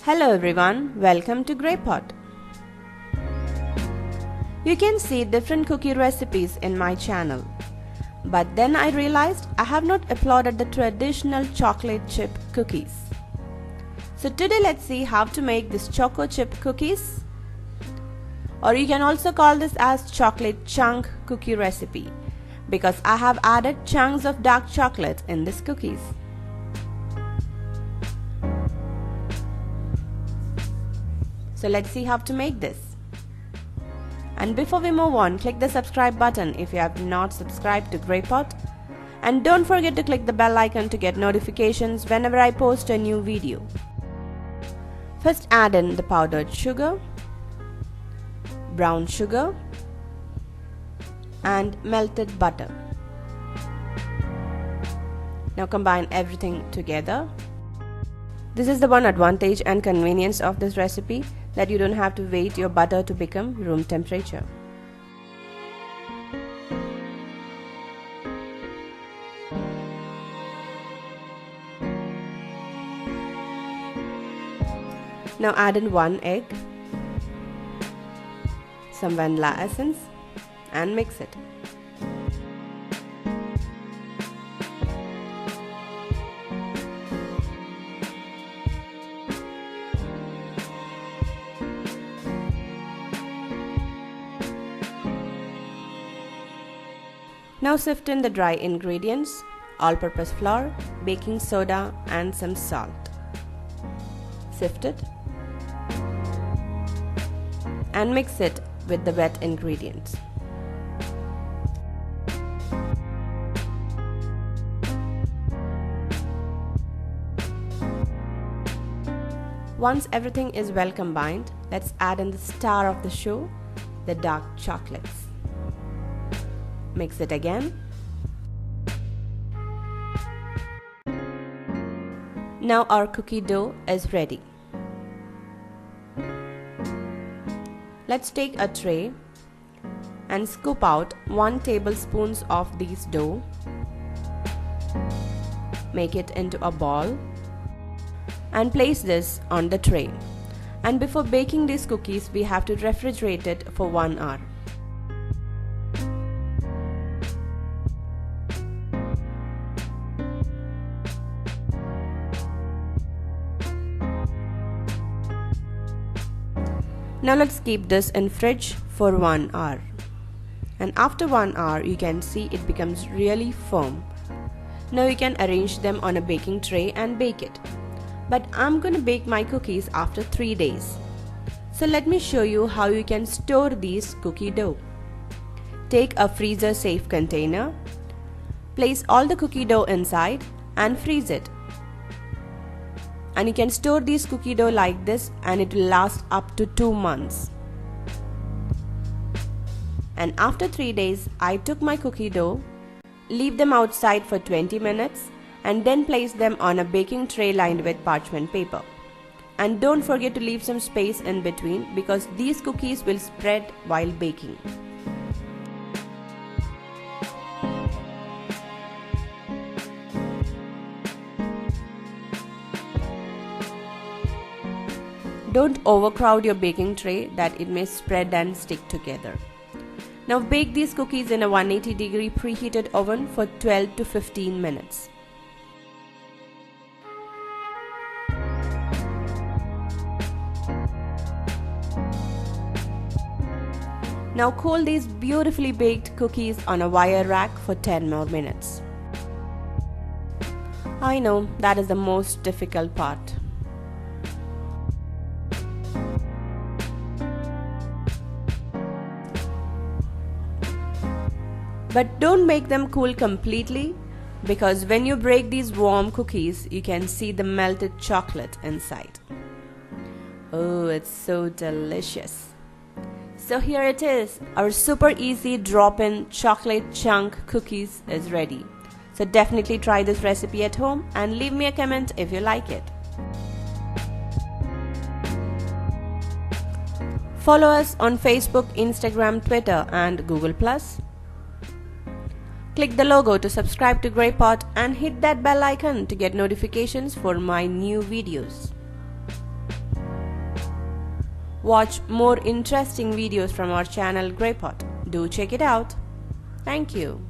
Hello everyone, welcome to GreyPot. You can see different cookie recipes in my channel. But then I realized I have not uploaded the traditional chocolate chip cookies. So today let's see how to make this choco chip cookies. Or you can also call this as chocolate chunk cookie recipe, because I have added chunks of dark chocolate in these cookies. So let's see how to make this. And before we move on, click the subscribe button if you have not subscribed to GreyPot. And don't forget to click the bell icon to get notifications whenever I post a new video. First add in the powdered sugar, brown sugar and melted butter. Now combine everything together. This is the one advantage and convenience of this recipe, that you don't have to wait your butter to become room temperature. Now add in 1 egg, some vanilla essence and mix it. Now sift in the dry ingredients, all-purpose flour, baking soda and some salt. Sift it and mix it with the wet ingredients. Once everything is well combined, let's add in the star of the show, the dark chocolates. Mix it again. Now our cookie dough is ready. Let's take a tray and scoop out 1 tablespoon of this dough. Make it into a ball and place this on the tray. And before baking these cookies, we have to refrigerate it for 1 hour. Now let's keep this in fridge for 1 hour. And after 1 hour, you can see it becomes really firm. Now you can arrange them on a baking tray and bake it. But I'm going to bake my cookies after 3 days. So let me show you how you can store these cookie dough. Take a freezer safe container, place all the cookie dough inside and freeze it. And you can store these cookie dough like this and it will last up to 2 months. And after 3 days, I took my cookie dough, leave them outside for 20 minutes and then place them on a baking tray lined with parchment paper. And don't forget to leave some space in between, because these cookies will spread while baking. Don't overcrowd your baking tray, that it may spread and stick together. Now bake these cookies in a 180-degree preheated oven for 12 to 15 minutes. Now cool these beautifully baked cookies on a wire rack for 10 more minutes. I know, that is the most difficult part. But don't make them cool completely, because when you break these warm cookies, you can see the melted chocolate inside. Oh, it's so delicious. So here it is, our super easy drop-in chocolate chunk cookies is ready. So definitely try this recipe at home and leave me a comment if you like it. Follow us on Facebook, Instagram, Twitter and Google+. Click the logo to subscribe to GreyPot and hit that bell icon to get notifications for my new videos. watch more interesting videos from our channel GreyPot. Do check it out. Thank you.